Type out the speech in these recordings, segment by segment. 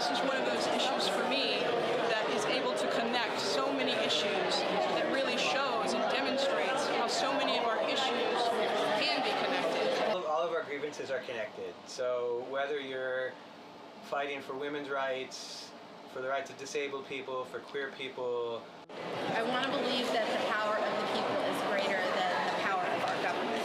this is one of those issues for me that is able to connect so many issues, that really shows and demonstrates how so many of our issues can be connected. All of our grievances are connected. So whether you're fighting for women's rights, for the rights of disabled people, for queer people. I want to believe that the power of the people is greater than the power of our government.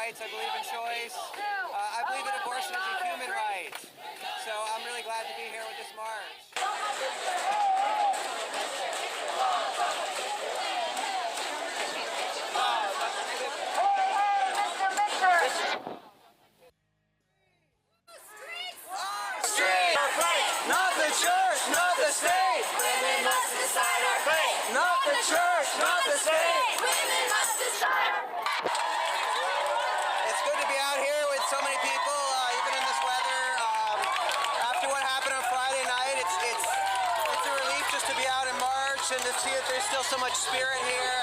I believe in choice. I believe that abortion is a human right. So I'm really glad to be here with this march. Not the church, not the state. Women must decide our fate. Not the church, not the state. Women must decide our fate. It's good to be out here with so many people, even in this weather. After what happened on Friday night, it's a relief just to be out in March and to see that there's still so much spirit here.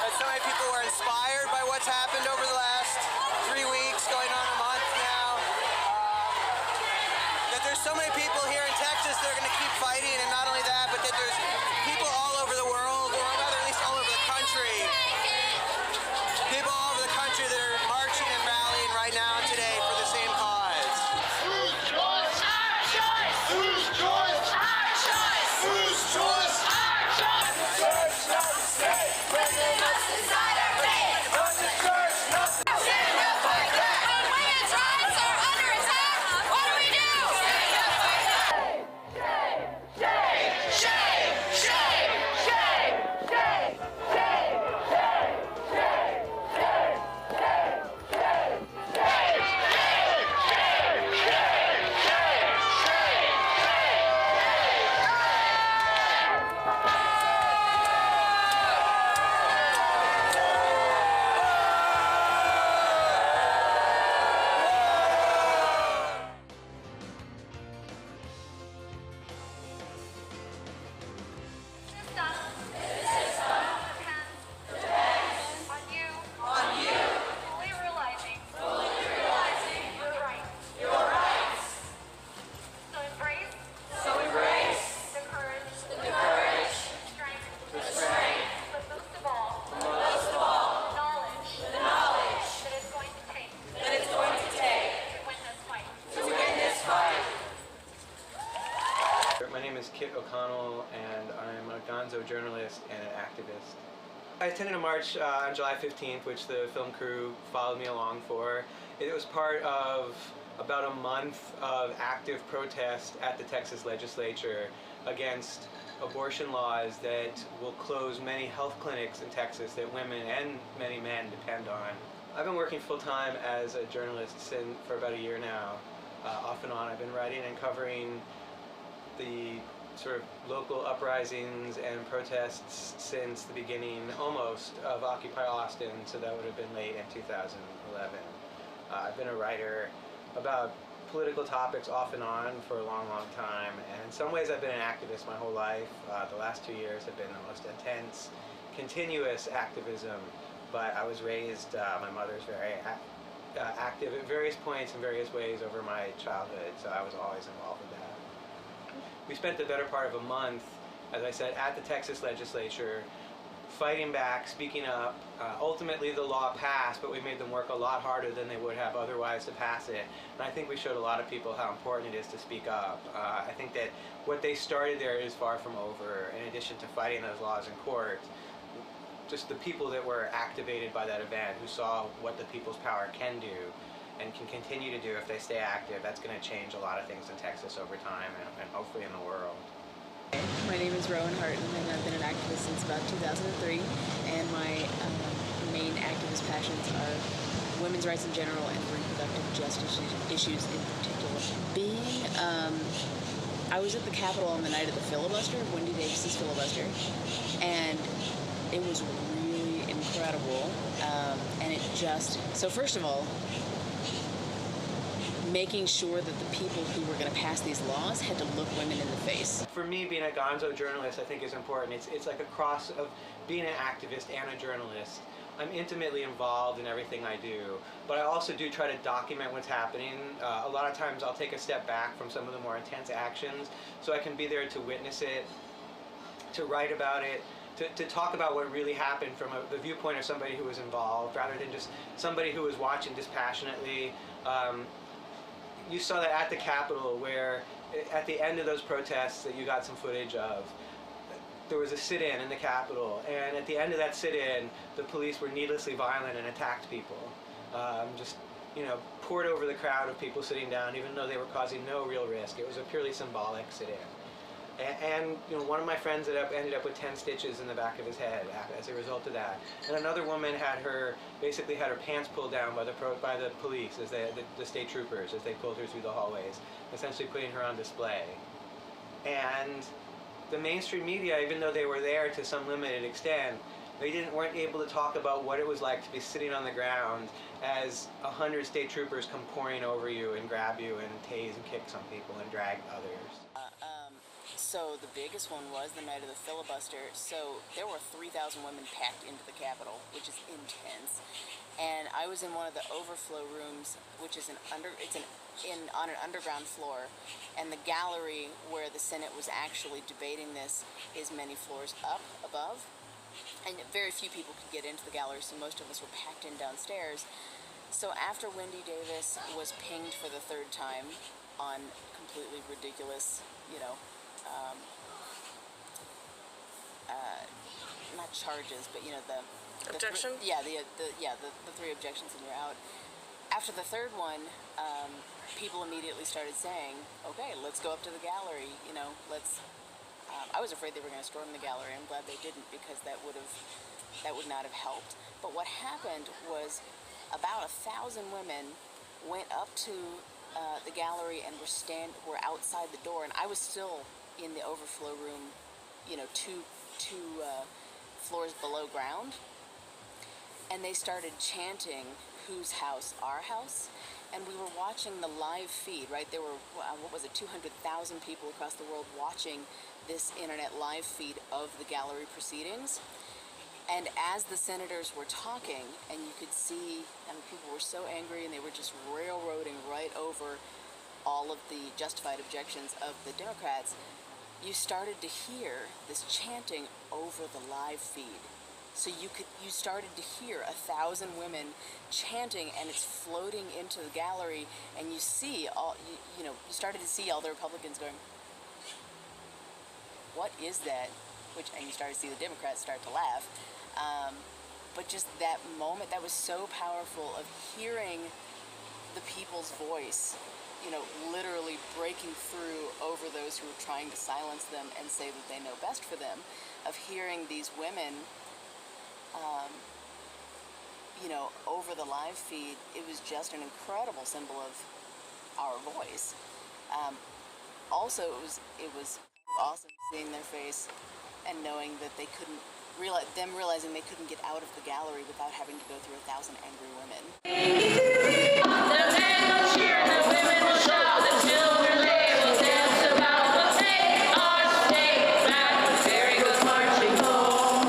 And so many people were inspired by what's happened over the last 3 weeks, going on a month now. That there's so many people here in Texas that are going to keep fighting, and not only that, but that there's people all over the world, or rather at least all over the country, people all over the country that are marching and rallying right now today for the same cause. Whose choice? Our choice! Whose choice? Our choice! Whose choice? Our choice! The church, not the state. Women must decide our fate. Not the church, not the state. Stand up like that. When women's rights are under attack, what do we do? Stand up like that. Shame! Shame! Shame! Shame! Shame! Shame! Shame! My name is Kit O'Connell, and I'm a gonzo journalist and an activist. I attended a march on July 15th, which the film crew followed me along for. It was part of about a month of active protest at the Texas legislature against abortion laws that will close many health clinics in Texas that women and many men depend on. I've been working full-time as a journalist for about a year now. Off and on, I've been writing and covering the sort of local uprisings and protests since the beginning almost of Occupy Austin, so that would have been late in 2011. I've been a writer about political topics off and on for a long, long time, and in some ways I've been an activist my whole life. The last 2 years have been the most intense, continuous activism, but I was raised, my mother's very active at various points in various ways over my childhood, so I was always involved with that. We spent the better part of a month, as I said, at the Texas legislature fighting back, speaking up. Ultimately the law passed, but we made them work a lot harder than they would have otherwise to pass it. And I think we showed a lot of people how important it is to speak up. I think that what they started there is far from over. In addition to fighting those laws in court, just the people that were activated by that event, who saw what the people's power can do and can continue to do if they stay active, that's going to change a lot of things in Texas over time and hopefully in the world. My name is Rowan Harton, and I've been an activist since about 2003, and my main activist passions are women's rights in general and reproductive justice issues in particular. I was at the Capitol on the night of the filibuster, Wendy Davis Filibuster, and it was really incredible, and it just, so first of all, making sure that the people who were going to pass these laws had to look women in the face. For me, being a gonzo journalist, I think is important. It's like a cross of being an activist and a journalist. I'm intimately involved in everything I do, but I also do try to document what's happening. A lot of times I'll take a step back from some of the more intense actions so I can be there to witness it, to write about it, to talk about what really happened from the viewpoint of somebody who was involved rather than just somebody who was watching dispassionately. You saw that at the Capitol, where at the end of those protests that you got some footage of, there was a sit-in in the Capitol, and at the end of that sit-in, the police were needlessly violent and attacked people. Just, you know, poured over the crowd of people sitting down, even though they were causing no real risk. It was a purely symbolic sit-in. And you know, one of my friends ended up with 10 stitches in the back of his head as a result of that. And another woman basically had her pants pulled down by the police, the state troopers, as they pulled her through the hallways, essentially putting her on display. And the mainstream media, even though they were there to some limited extent, they weren't able to talk about what it was like to be sitting on the ground as 100 state troopers come pouring over you and grab you and tase and kick some people and drag others. So the biggest one was the night of the filibuster. So there were 3,000 women packed into the Capitol, which is intense. And I was in one of the overflow rooms, which is on an underground floor. And the gallery where the Senate was actually debating this is many floors up above. And very few people could get into the gallery, so most of us were packed in downstairs. So after Wendy Davis was pinged for the third time on completely ridiculous, you know, not charges, but you know, the objection. The three objections, and you're out. After the third one, people immediately started saying, "Okay, let's go up to the gallery." You know, let's. I was afraid they were going to storm the gallery. I'm glad they didn't, because that would not have helped. But what happened was about 1,000 women went up to the gallery and were outside the door, and I was still in the overflow room, you know, two floors below ground, and they started chanting, "Whose house? Our house?" And we were watching the live feed, right? There were, 200,000 people across the world watching this internet live feed of the gallery proceedings. And as the senators were talking, and you could see, I mean, people were so angry, and they were just railroading right over all of the justified objections of the Democrats, you started to hear this chanting over the live feed. So you started to hear 1,000 women chanting, and it's floating into the gallery, and you see you started to see all the Republicans going, "What is that?" And you started to see the Democrats start to laugh. But just that moment, that was so powerful, of hearing the people's voice, you know, literally breaking through over those who were trying to silence them and say that they know best for them, of hearing these women, you know, over the live feed. It was just an incredible symbol of our voice. Also, it was awesome seeing their face and knowing that they couldn't realizing they couldn't get out of the gallery without having to go through 1,000 angry women. The men will cheer, the women will shout, the children they will dance about. We'll take our state back with very good marching home.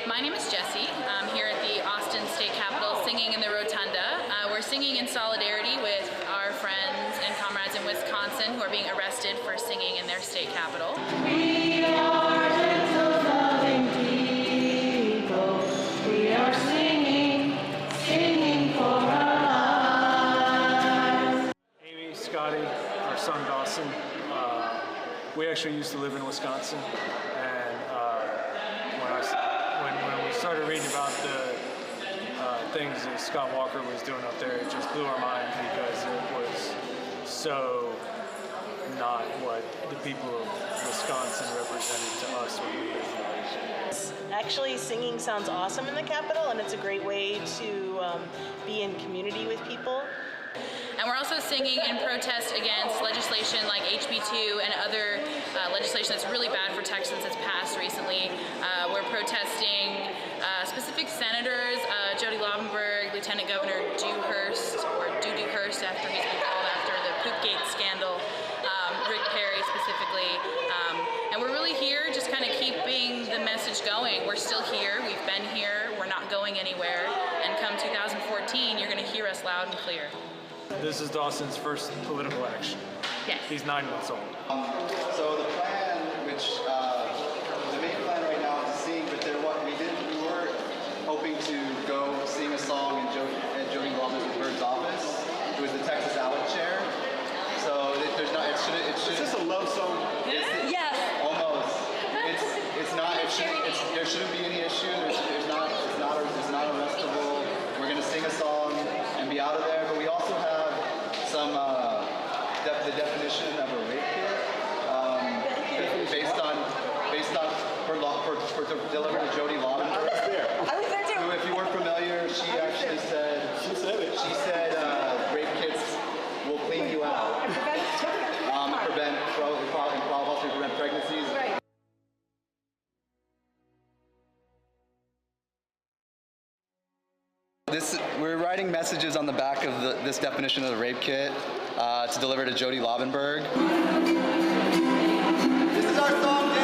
My name is Jessie. I'm here at the Austin State Capitol singing in the Rotunda. We're singing in solidarity with our friends and comrades in Wisconsin who are being arrested for singing in their state capitol. We are Wisconsin. We actually used to live in Wisconsin, and when we started reading about the things that Scott Walker was doing up there, it just blew our mind because it was so not what the people of Wisconsin represented to us when we lived there. Actually, singing sounds awesome in the Capitol, and it's a great way to be in community with people. And we're also singing in protest against legislation like HB2 and other legislation that's really bad for Texans that's passed recently. We're protesting specific senators, Jody Laubenberg, Lieutenant Governor Dewhurst, or Dewhurst after he's been called after the Poopgate scandal, Rick Perry specifically. And we're really here just kind of keeping the message going. We're still here, we've been here, we're not going anywhere, and come 2014, you're going to hear us loud and clear. This is Dawson's first political action. Yes. He's 9 months old. So the plan, which the main plan right now is to sing, but we were hoping to go sing a song in Jody Laubenberg's office. It was the Texas Alec chair. So there's not. It should. Is this a love song? Yes. Almost. It's not. There shouldn't be any issue. It's not arrestable. We're gonna sing a song and be out of there. But we also have some the definition of a rape kit based on for delivered to Jody Laubenberg. I was there too. Who, if you weren't familiar, she actually said rape kits will clean you out. Prevent pregnancies. Right. We're writing messages on the back of this definition of the rape kit to deliver to Jody Laubenberg. This is our song.